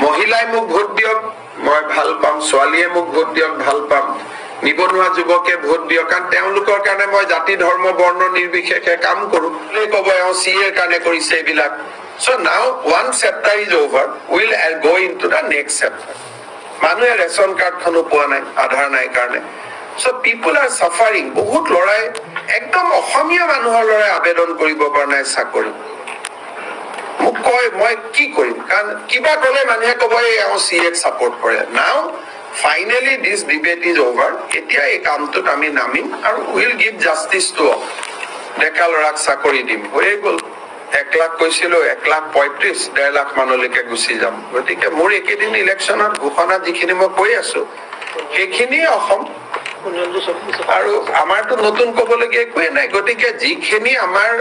মহিলাই মোক ভোট দিয়ক মই ভাল পাম, ছোৱালীয়ে মোক ভোট দিয়ক ভাল পাম, নিবনুৱা যুৱকে ভোট দিয়ক, কাৰণ তেওঁলোকৰ কাৰণে মই জাতি ধৰ্ম বৰ্ণ নিৰ্বিশেষে কাম কৰো। ক'ব এওঁ CA কাৰণে কৰিছে এইবিলাক। So now one chapter is over, we'll go into the next chapter. মানুহে ৰেচন কাৰ্ডখনো পোৱা নাই, আধাৰ নাই কাৰণে। So people are suffering. বহুত লৰাই একদম অসমীয়া মানুহৰ লৰাই আবেদন কৰিব পৰা নাই চাকৰি। মোক কয় মই কি কৰিম, কাৰণ কিবা ক'লে মানুহে ক'ব এওঁ CA সাপোৰ্ট কৰে। Now finally this debate is over. এতিয়া এই কামটোত আমি নামিম আৰু will give justice to all. ডেকা লৰাক চাকৰি দিম, হৈ গ'ল। 1 লাখ কৈছিলো, 1,35,000, 1.5 লাখ মানলৈকে গুচি যাম। গতিকে মোৰ একেদিন ইলেকশ্যনত ঘোষণা যিখিনি মই কৈ আছো সেইখিনি অসম আৰু আমাৰতো নতুন ক'বলগীয়া একোৱে নাই। গতিকে যিখিনি আমাৰ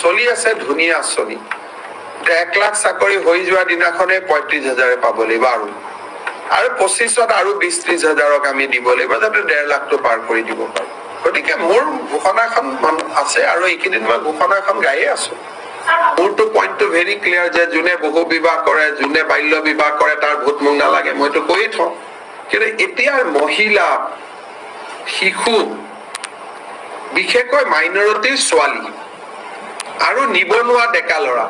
চলি আছে ধুনীয়া আঁচনি, 1 লাখ চাকৰি হৈ যোৱা দিনাখনে 35,000 পাব লাগিব আৰু 25ত আৰু 20-30 হাজাৰক আমি দিব লাগিব, যাতে 1.5 লাখটো পাৰ কৰি দিব পাৰো। গতিকে মোৰ ঘোষণাখন আছে আৰু এইকেইদিন মই ঘোষণাখন গায়ে আছো। মোৰতো পইণ্টটো ভেৰি ক্লিয়াৰ যে যোনে বহু বিবাহ কৰে, যোনে বাল্য বিবাহ কৰে তাৰ ভোট মোক নালাগে, মইতো কৈয়ে থওঁ। কিন্তু এতিয়াৰ মহিলা, শিশু, বিশেষকৈ মাইনৰিটিৰ ছোৱালী আৰু নিবনুৱা ডেকা ল'ৰা,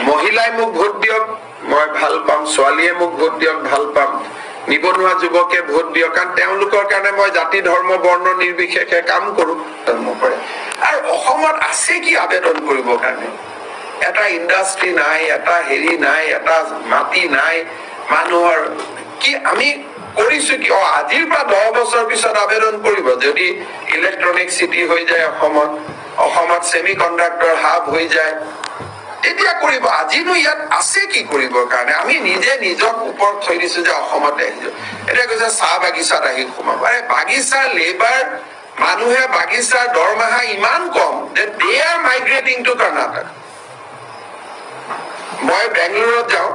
মহিলাই মোক ভোট দিয়ক মই ভাল পাম, ছোৱালীয়ে মোক ভোট দিয়ক ভাল পাম, নিবনুৱা যুৱকে ভোট দিয়ক, কাৰণ তেওঁলোকৰ কাৰণে মই জাতি ধৰ্ম বৰ্ণ নিৰ্বিশেষে কাম কৰো। আৰু অসমত আছে কি আবেদন কৰিবৰ কাৰণে? এটা ইণ্ডাষ্ট্ৰি নাই, এটা হেৰি নাই, এটা মাটি নাই মানুহৰ। কি আমি কৰিছো কি? আজিৰ পৰা 10 বছৰ পিছত আবেদন কৰিব যদি ইলেক্ট্ৰনিক চিটি হৈ যায় অসমত ছেমি কণ্ডাক্টৰ হাব হৈ যায়, তেতিয়া কৰিব। আজিনো ইয়াত আছে কি কৰিবৰ কাৰণে? আমি নিজে নিজক ওপৰত থৈ দিছো যে অসমতে আহিছো। এতিয়া কৈছে চাহ বাগিচাত আহি সোমাব। বাগিচাৰ লেবাৰ মানুহে বাগিচাৰ দৰমহা ইমান কম যে they are migrating to Karnataka. মই বেংগলোৰত যাওঁ,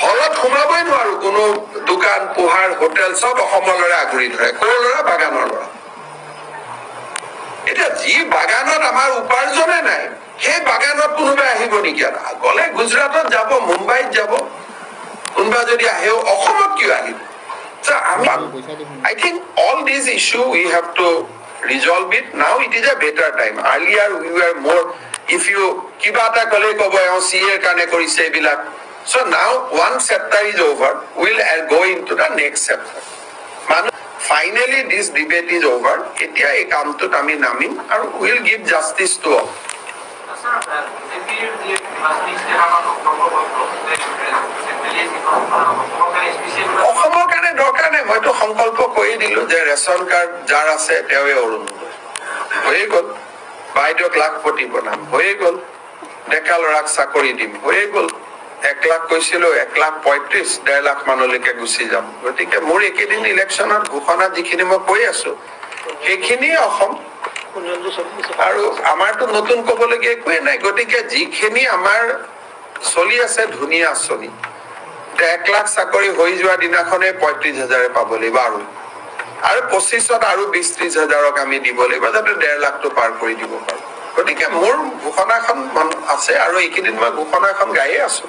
হলত সোমাবই নোৱাৰো। কোনো দোকান পোহাৰ হোটেল চব অসমৰ ল'ৰা আগুৰি ধৰে। কৰ ল'ৰা? বাগানৰ ল'ৰা। এতিয়া যি বাগানত আমাৰ উপাৰ্জনে নাই, সেই বাগানত কোনোবাই আহিব নেকি? গলে গুজৰাটত যাব, মুম্বাইত যাব, কোনোবা যদি আহেও অসমত কিয় আহিব? I think all these issues we have to resolve it. Now it is a better time. Earlier we were more, if you kiba eta kole kobo eon CA kane korise ebilak. So now one chapter is over, we'll go into the next chapter. Finally this debate is over. Etia ei kamtut ami namim aru we'll give justice to all. অসমৰ কাৰণে দৰকাৰ নাই। মইতো সংকল্প কৰি দিলো যে ration card যাৰ আছে তেওঁৱে অৰুণোদয় হৈয়ে গ'ল, বাইদেউক লাখপতি বনাম হৈয়ে গ'ল, ডেকা ল'ৰাক চাকৰি দিম হৈয়ে গ'ল। 1 লাখ কৈছিলো, 1,35,000, 1.5 লাখ মানলৈকে গুচি যাম। গতিকে মোৰ একেদিন ইলেকশ্যনত ঘোষণা যিখিনি মই কৈ আছো সেইখিনি অসম আৰু আমাৰতো নতুন ক'বলগীয়া একোৱে নাই। গতিকে যিখিনি আমাৰ চলি আছে ধুনীয়া আঁচনি, 1 লাখ চাকৰি হৈ যোৱা দিনাখনে 35,000 পাব লাগিব আৰু 25ত আৰু 20-30 হাজাৰক আমি দিব লাগিব, যাতে 1.5 লাখটো পাৰ কৰি দিব পাৰো। গতিকে মোৰ ঘোষণাখন আছে আৰু এইকেইদিন মই ঘোষণাখন গায়ে আছো।